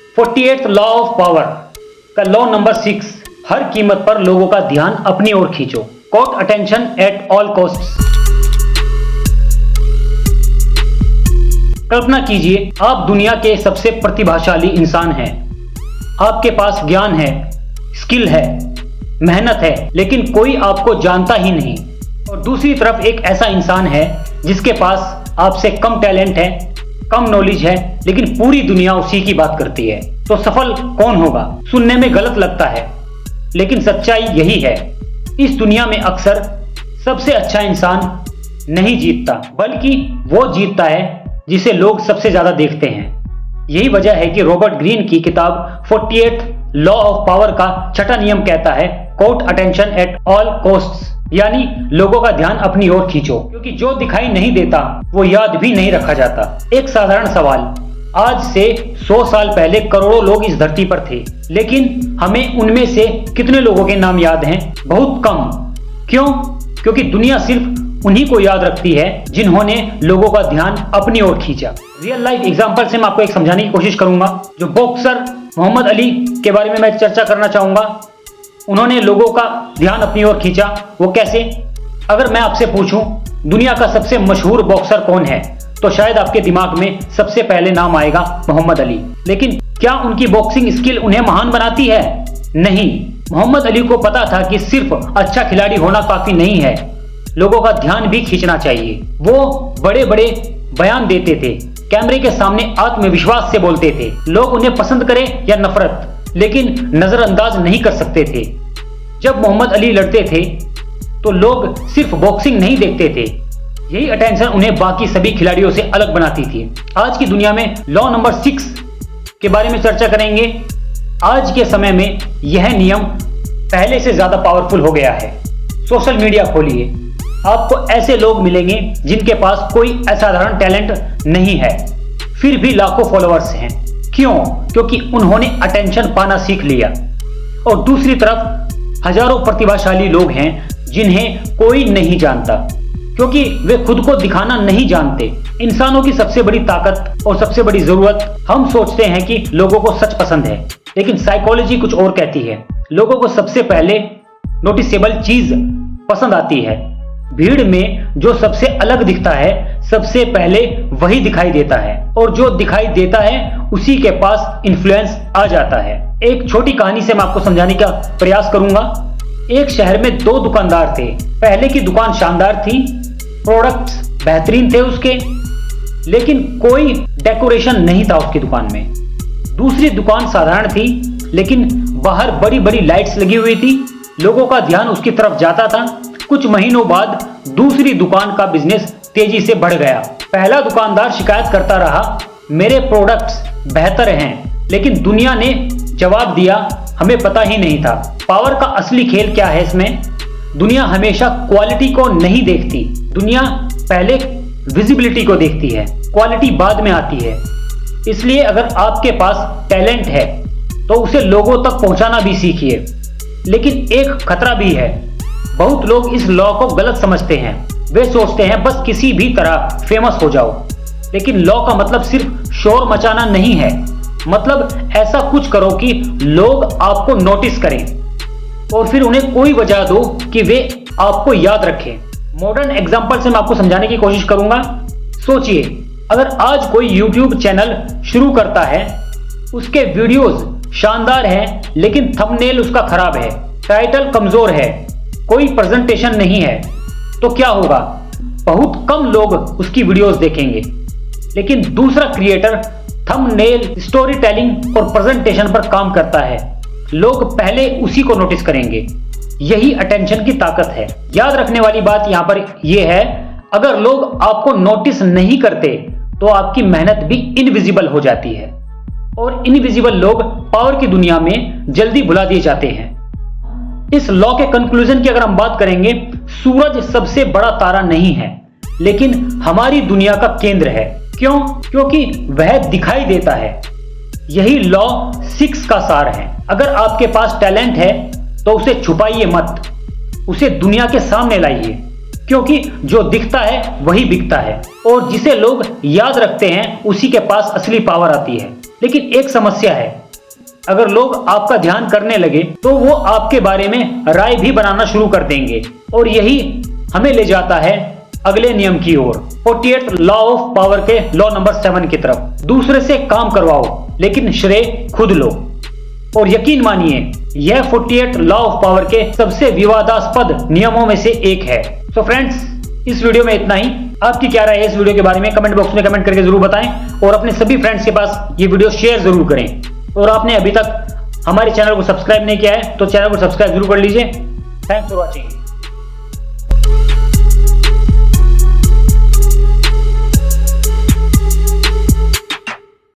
48th law of power का law number 6, हर कीमत पर लोगों का ध्यान अपनी ओर खींचो। Court attention at all costs. कल्पना कीजिए आप दुनिया के सबसे प्रतिभाशाली इंसान हैं। आपके पास ज्ञान है, स्किल है, मेहनत है, लेकिन कोई आपको जानता ही नहीं। और दूसरी तरफ एक ऐसा इंसान है जिसके पास आपसे कम टैलेंट है, कम नॉलेज है, लेकिन पूरी दुनिया उसी की बात करती है। तो सफल कौन होगा? सुनने में गलत लगता है, लेकिन सच्चाई यही है। इस दुनिया में अक्सर सबसे अच्छा इंसान नहीं जीतता, बल्कि वो जीतता है जिसे लोग सबसे ज्यादा देखते हैं। यही वजह है कि रॉबर्ट ग्रीन की किताब 48th लॉ ऑफ पावर का छठा नियम कहता है, court attention at all costs, यानी लोगों का ध्यान अपनी ओर खींचो, क्योंकि जो दिखाई नहीं देता वो याद भी नहीं रखा जाता। एक साधारण सवाल, आज से 100 साल पहले करोड़ों लोग इस धरती पर थे, लेकिन हमें उनमें से कितने लोगों के नाम याद हैं? बहुत कम। क्यों? क्योंकि दुनिया सिर्फ उन्हीं को याद रखती है जिन्होंने लोगों का ध्यान अपनी ओर खींचा। रियल लाइफ एग्जांपल से मैं आपको एक समझाने की कोशिश करूंगा। जो बॉक्सर मोहम्मद अली के बारे में मैं चर्चा करना चाहूंगा, उन्होंने लोगों का ध्यान अपनी ओर खींचा। वो कैसे? अगर मैं आपसे पूछूं दुनिया का सबसे मशहूर बॉक्सर कौन है, तो शायद आपके दिमाग में सबसे पहले नाम आएगा मोहम्मद अली। लेकिन क्या उनकी बॉक्सिंग स्किल उन्हें महान बनाती है? नहीं। मोहम्मद अली को पता था कि सिर्फ अच्छा खिलाड़ी होना काफी नहीं है, लोगों का ध्यान भी खींचना चाहिए। वो बड़े बड़े बयान देते थे, कैमरे के सामने आत्मविश्वास से बोलते थे। लोग उन्हें पसंद करें या नफरत, लेकिन नजरअंदाज नहीं कर सकते थे। जब मोहम्मद अली लड़ते थे तो लोग सिर्फ बॉक्सिंग नहीं देखते थे, यही अटेंशन उन्हें बाकी सभी खिलाड़ियों से अलग बनाती थी। आज की दुनिया में लॉ नंबर 6 के बारे में चर्चा करेंगे। आज के समय में यह नियम पहले से ज्यादा पावरफुल हो गया है। सोशल मीडिया खोलिए, आपको ऐसे लोग मिलेंगे जिनके पास कोई असाधारण टैलेंट नहीं है, फिर भी लाखों फॉलोअर्स हैं। क्यों? क्योंकि उन्होंने अटेंशन पाना सीख लिया। और दूसरी तरफ हजारों प्रतिभाशाली लोग हैं जिन्हें कोई नहीं जानता, क्योंकि वे खुद को दिखाना नहीं जानते। इंसानों की सबसे बड़ी ताकत और सबसे बड़ी जरूरत, हम सोचते हैं कि लोगों को सच पसंद है, लेकिन साइकोलॉजी कुछ और कहती है। लोगों को सबसे पहले नोटिसेबल चीज पसंद आती है। भीड़ में जो सबसे अलग दिखता है, सबसे पहले वही दिखाई देता है, और जो दिखाई देता है उसी के पास इन्फ्लुएंस आ जाता है। एक छोटी कहानी से मैं आपको समझाने का प्रयास करूंगा। एक शहर में 2 दुकानदार थे। पहले की दुकान शानदार थी, प्रोडक्ट्स बेहतरीन थे उसके, लेकिन कोई डेकोरेशन नहीं था उसकी दुकान में। दूसरी दुकान साधारण थी, लेकिन बाहर बड़ी बड़ी लाइट्स लगी हुई थी, लोगों का ध्यान उसकी तरफ जाता था। कुछ महीनों बाद दूसरी दुकान का बिजनेस तेजी से बढ़ गया। पहला दुकानदार शिकायत करता रहा, मेरे प्रोडक्ट्स बेहतर हैं, लेकिन दुनिया ने जवाब दिया, हमें पता ही नहीं था। पावर का असली खेल क्या है इसमें? दुनिया हमेशा क्वालिटी को नहीं देखती। दुनिया पहले विजिबिलिटी को देखती है, क्वालिटी बाद में आती है। इसलिए अगर आपके पास टैलेंट है तो उसे लोगों तक पहुंचाना भी सीखिए। लेकिन एक खतरा भी है, बहुत लोग इस लॉ को गलत समझते हैं। वे सोचते हैं बस किसी भी तरह फेमस हो जाओ, लेकिन लॉ का मतलब सिर्फ शोर मचाना नहीं है। मतलब ऐसा कुछ करो कि लोग आपको नोटिस करें, और फिर उन्हें कोई वजह दो कि वे आपको याद रखें। मॉडर्न एग्जांपल से मैं आपको समझाने की कोशिश करूंगा। सोचिए, अगर आज कोई YouTube चैनल शुरू करता है, उसके वीडियोस शानदार हैं, लेकिन थंबनेल उसका खराब है, टाइटल कमजोर है, कोई प्रेजेंटेशन नहीं है, तो क्या होगा? बहुत कम लोग उसकी वीडियोस देखेंगे। लेकिन दूसरा क्रिएटर थंबनेल, स्टोरी टेलिंग और प्रेजेंटेशन पर काम करता है, लोग पहले उसी को नोटिस करेंगे। यही अटेंशन की ताकत है। याद रखने वाली बात यहां पर यह है, अगर लोग आपको नोटिस नहीं करते तो आपकी मेहनत भी इनविजिबल हो जाती है, और इनविजिबल लोग पावर की दुनिया में जल्दी भुला दिए जाते हैं। इस लॉ के कंक्लूजन की अगर हम बात करेंगे, सूरज सबसे बड़ा तारा नहीं है, लेकिन हमारी दुनिया का केंद्र है। क्यों? क्योंकि वह दिखाई देता है। यही लॉ 6 का सार है। अगर आपके पास टैलेंट है तो उसे छुपाइए मत, उसे दुनिया के सामने लाइए, क्योंकि जो दिखता है वही बिकता है, और जिसे लोग याद रखते हैं उसी के पास असली पावर आती है। लेकिन एक समस्या है, अगर लोग आपका ध्यान करने लगे तो वो आपके बारे में राय भी बनाना शुरू कर देंगे। और यही हमें ले जाता है अगले नियम की ओर, 48 लॉ ऑफ पावर के लॉ नंबर 7 की तरफ। दूसरे से काम करवाओ लेकिन श्रेय खुद लो। और यकीन मानिए यह 48 लॉ ऑफ पावर के सबसे विवादास्पद नियमों में से एक है। तो फ्रेंड्स, इस वीडियो में इतना ही। आपकी क्या राय है इस वीडियो के बारे में कमेंट बॉक्स में कमेंट करके जरूर बताएं और अपने सभी फ्रेंड्स के पास ये वीडियो शेयर जरूर करें। और आपने अभी तक हमारे चैनल को सब्सक्राइब नहीं किया है तो चैनल को सब्सक्राइब जरूर कर लीजिए। Thanks for watching.